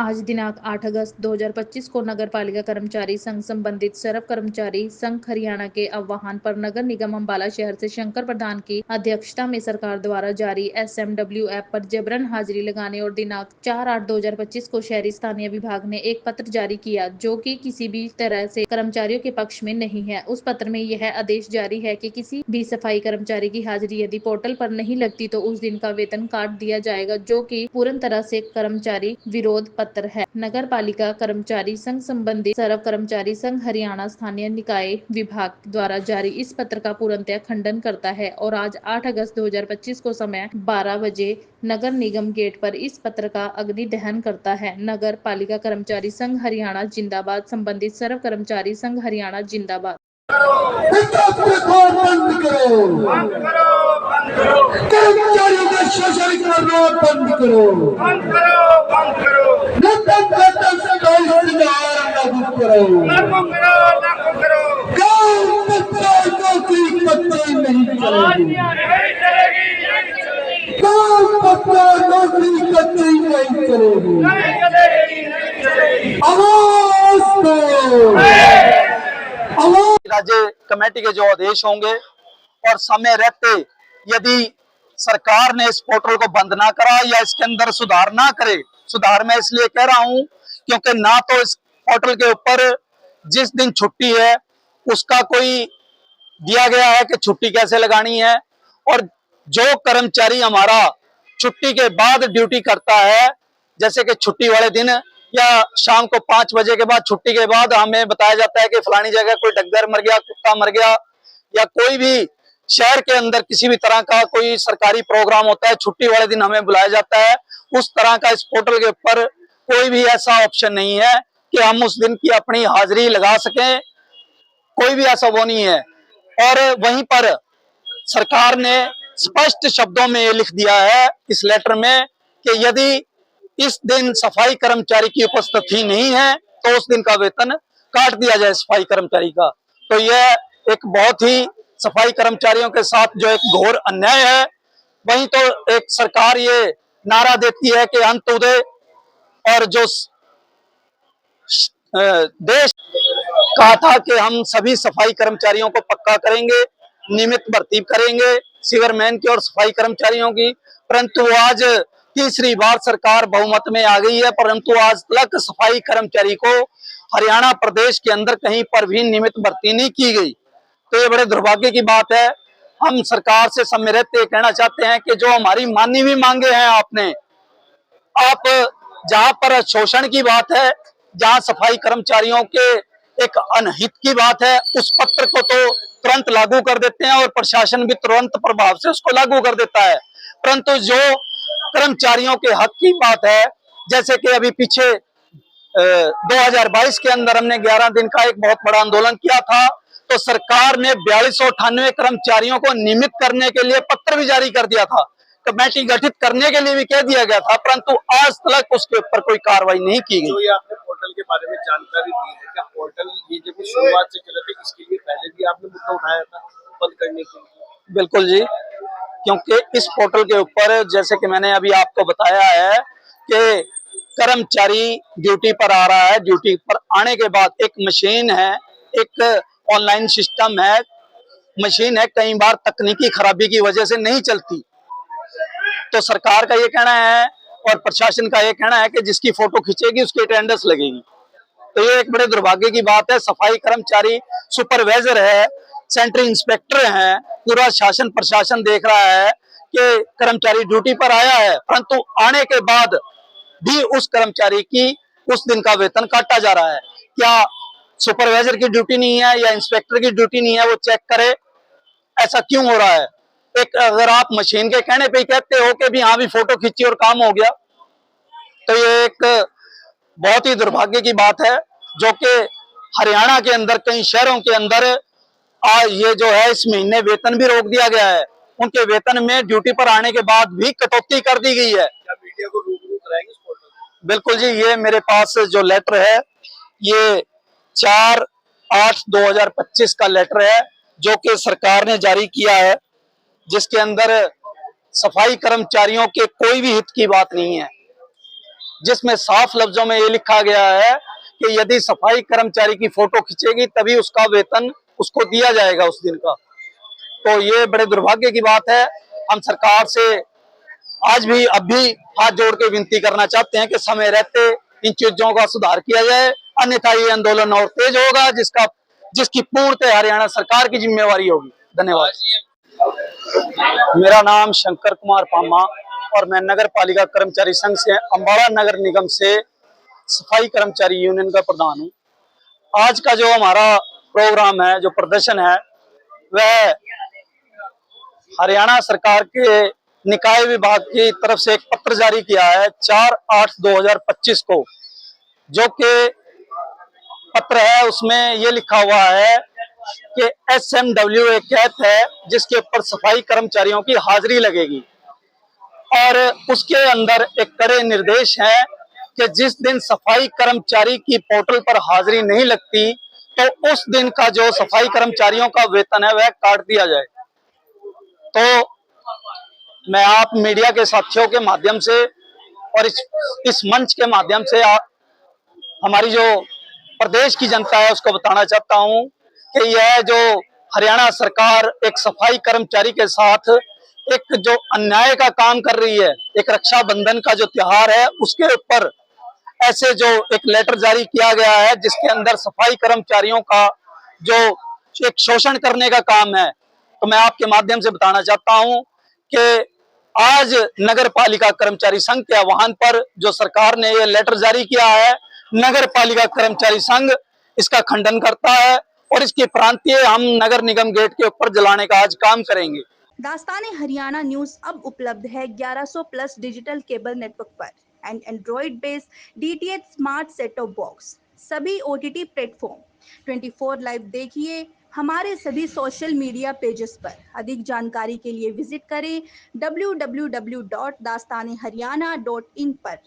आज दिनांक 8 अगस्त 2025 को नगर पालिका कर्मचारी संघ संबंधित सर्व कर्मचारी संघ हरियाणा के आह्वान पर नगर निगम अम्बाला शहर से शंकर प्रधान की अध्यक्षता में सरकार द्वारा जारी SMW ऐप पर जबरन हाजिरी लगाने और दिनांक 4/8/2025 को शहरी स्थानीय विभाग ने एक पत्र जारी किया जो कि किसी भी तरह से कर्मचारियों के पक्ष में नहीं है। उस पत्र में यह आदेश जारी है कि किसी भी सफाई कर्मचारी की हाजिरी यदि पोर्टल पर नहीं लगती तो उस दिन का वेतन काट दिया जाएगा, जो कि पूर्ण तरह से कर्मचारी विरोध पत्र है। नगर पालिका कर्मचारी संघ संबंधित सर्व कर्मचारी संघ हरियाणा स्थानीय निकाय विभाग द्वारा जारी इस पत्र का पूर्णतः खंडन करता है और आज 8 अगस्त 2025 को समय 12 बजे नगर निगम गेट पर इस पत्र का अग्नि दहन करता है। नगर पालिका कर्मचारी संघ हरियाणा जिंदाबाद। संबंधित सर्व कर्मचारी संघ हरियाणा जिंदाबाद। बंद करो, बंद करो, बंद करो, कर्मचारियों का शोषण करना बंद करो, बंद करो, बंद करो, लागू करो, लागू करो, लागू करो, गांव पत्ता नौकरी पत्ता नहीं चलेगी, गांव पत्ता नौकरी कतई नहीं चलेगी, आवाज दो। राज्य कमेटी के जो आदेश होंगे और समय रहते यदि सरकार ने इस पोर्टल को बंद ना करा या इसके अंदर सुधार ना करे, सुधार मैं इसलिए कह रहा हूं क्योंकि ना तो इस पोर्टल के ऊपर जिस दिन छुट्टी है उसका कोई दिया गया है कि छुट्टी कैसे लगानी है, और जो कर्मचारी हमारा छुट्टी के बाद ड्यूटी करता है, जैसे कि छुट्टी वाले दिन या शाम को 5 बजे के बाद छुट्टी के बाद हमें बताया जाता है कि फलानी जगह कोई डग्गर मर गया, कुत्ता मर गया, या कोई भी शहर के अंदर किसी भी तरह का कोई सरकारी प्रोग्राम होता है, छुट्टी वाले दिन हमें बुलाया जाता है। उस तरह का इस पोर्टल के ऊपर कोई भी ऐसा ऑप्शन नहीं है कि हम उस दिन की अपनी हाजिरी लगा सकें, कोई भी ऐसा वो नहीं है। और वहीं पर सरकार ने स्पष्ट शब्दों में ये लिख दिया है इस लेटर में कि यदि इस दिन सफाई कर्मचारी की उपस्थिति नहीं है तो उस दिन का वेतन काट दिया जाए सफाई कर्मचारी का। तो यह एक बहुत ही सफाई कर्मचारियों के साथ जो एक घोर अन्याय है। वहीं तो एक सरकार ये नारा देती है कि अंत्योदय और जो देश कहा था कि हम सभी सफाई कर्मचारियों को पक्का करेंगे, नियमित भर्ती करेंगे सीवरमैन की और सफाई कर्मचारियों की, परंतु आज तीसरी बार सरकार बहुमत में आ गई है, परंतु आज तक सफाई कर्मचारी को हरियाणा प्रदेश के अंदर कहीं पर भी नियमित भर्ती नहीं की गई। तो ये बड़े दुर्भाग्य की बात है। हम सरकार से समय रहते कहना चाहते हैं कि जो हमारी मानी हुई मांगे हैं आप जहां पर शोषण की बात है, जहां सफाई कर्मचारियों के एक अनहित की बात है, उस पत्र को तो तुरंत लागू कर देते हैं और प्रशासन भी तुरंत प्रभाव से उसको लागू कर देता है, परंतु जो कर्मचारियों के हक की बात है, जैसे कि अभी पीछे 2022 के अंदर हमने 11 दिन का एक बहुत बड़ा आंदोलन किया था, तो सरकार ने 4298 कर्मचारियों को नियमित करने के लिए पत्र भी जारी कर दिया था, कमेटी गठित करने के लिए भी कह दिया गया था, परंतु आज तक उसके ऊपर कोई कार्रवाई नहीं की गई। जो ये आपने पोर्टल के बारे में जानकारी दी है, क्या पोर्टल ये जब शुरुआत से चला था इसके लिए पहले भी आपने मुद्दा उठाया था बंद करने के लिए? बिल्कुल जी, क्योंकि इस पोर्टल के ऊपर जैसे कि मैंने अभी आपको बताया है कि कर्मचारी ड्यूटी पर आ रहा है, ड्यूटी पर आने के बाद एक मशीन है, एक ऑनलाइन सिस्टम है, मशीन है, कई बार तकनीकी खराबी की वजह से नहीं चलती। तो सरकार का ये कहना है और प्रशासन का ये कहना है कि जिसकी फोटो खींचेगी उसकी अटेंडेंस लगेगी। तो ये एक बड़े दुर्भाग्य की बात है। सफाई कर्मचारी सुपरवाइजर है, सेंट्रल इंस्पेक्टर है, पूरा शासन प्रशासन देख रहा है कि कर्मचारी ड्यूटी पर आया है, परंतु आने के बाद भी उस कर्मचारी की उस दिन का वेतन काटा जा रहा है। क्या सुपरवाइजर की ड्यूटी नहीं है या इंस्पेक्टर की ड्यूटी नहीं है वो चेक करे, ऐसा क्यों हो रहा है? एक अगर आप मशीन के कहने पे ही कहते हो कि भी हाँ भी फोटो खींची और काम हो गया, तो ये एक बहुत ही दुर्भाग्य की बात है, जो कि हरियाणा के अंदर कई शहरों के अंदर आज ये जो है इस महीने वेतन भी रोक दिया गया है, उनके वेतन में ड्यूटी पर आने के बाद भी कटौती कर दी गई है। क्या मीडिया को रूबरू कराएंगे इस पोर्टल? बिल्कुल जी, ये मेरे पास जो लेटर है ये 4/8/2025 का लेटर है जो कि सरकार ने जारी किया है, जिसके अंदर सफाई कर्मचारियों के कोई भी हित की बात नहीं है। जिसमें साफ लफ्जों में ये लिखा गया है कि यदि सफाई कर्मचारी की फोटो खींचेगी तभी उसका वेतन उसको दिया जाएगा उस दिन का। तो ये बड़े दुर्भाग्य की बात है। हम सरकार से आज भी अब भी हाथ जोड़ के विनती करना चाहते हैं कि समय रहते इन चीजों का सुधार किया जाए, अन्यथा ये आंदोलन और तेज होगा जिसकी पूर्णतः हरियाणा सरकार की जिम्मेवारी होगी। धन्यवाद। मेरा नाम शंकर कुमार पामा और मैं नगर पालिका कर्मचारी संघ से अम्बाला नगर निगम से सफाई कर्मचारी यूनियन का प्रधान हूँ। आज का जो हमारा प्रोग्राम है, जो प्रदर्शन है, वह हरियाणा सरकार के निकाय विभाग की तरफ से एक पत्र जारी किया है 4/8/2025 को, जो कि पत्र है उसमें ये लिखा हुआ है कि SMW एक एक्ट है जिसके ऊपर सफाई कर्मचारियों की हाजिरी लगेगी और उसके अंदर एक कड़े निर्देश हैं कि जिस दिन सफाई कर्मचारी की पोर्टल पर हाजिरी नहीं लगती तो उस दिन का जो सफाई कर्मचारियों का वेतन है वह काट दिया जाए। तो मैं आप मीडिया के साथियों के माध्यम से और इस मंच के माध्यम से हमारी जो प्रदेश की जनता है उसको बताना चाहता हूं कि यह जो हरियाणा सरकार एक सफाई कर्मचारी के साथ एक जो अन्याय का काम कर रही है, एक रक्षाबंधन का जो त्योहार है उसके ऊपर ऐसे जो एक लेटर जारी किया गया है जिसके अंदर सफाई कर्मचारियों का जो एक शोषण करने का काम है। तो मैं आपके माध्यम से बताना चाहता हूं कि आज नगर पालिका कर्मचारी संघ के आह्वान पर जो सरकार ने ये लेटर जारी किया है, नगर पालिका कर्मचारी संघ इसका खंडन करता है और इसकी प्रांतीय हम नगर निगम गेट के ऊपर जलाने का आज काम करेंगे। दास्ताने हरियाणा न्यूज अब उपलब्ध है 1100 प्लस डिजिटल केबल नेटवर्क पर and Android based DTH smart set top box, सभी OTT प्लेटफॉर्म 24 लाइव देखिए हमारे सभी सोशल मीडिया पेजेस पर। अधिक जानकारी के लिए विजिट करें www.dastaneharyana.in पर।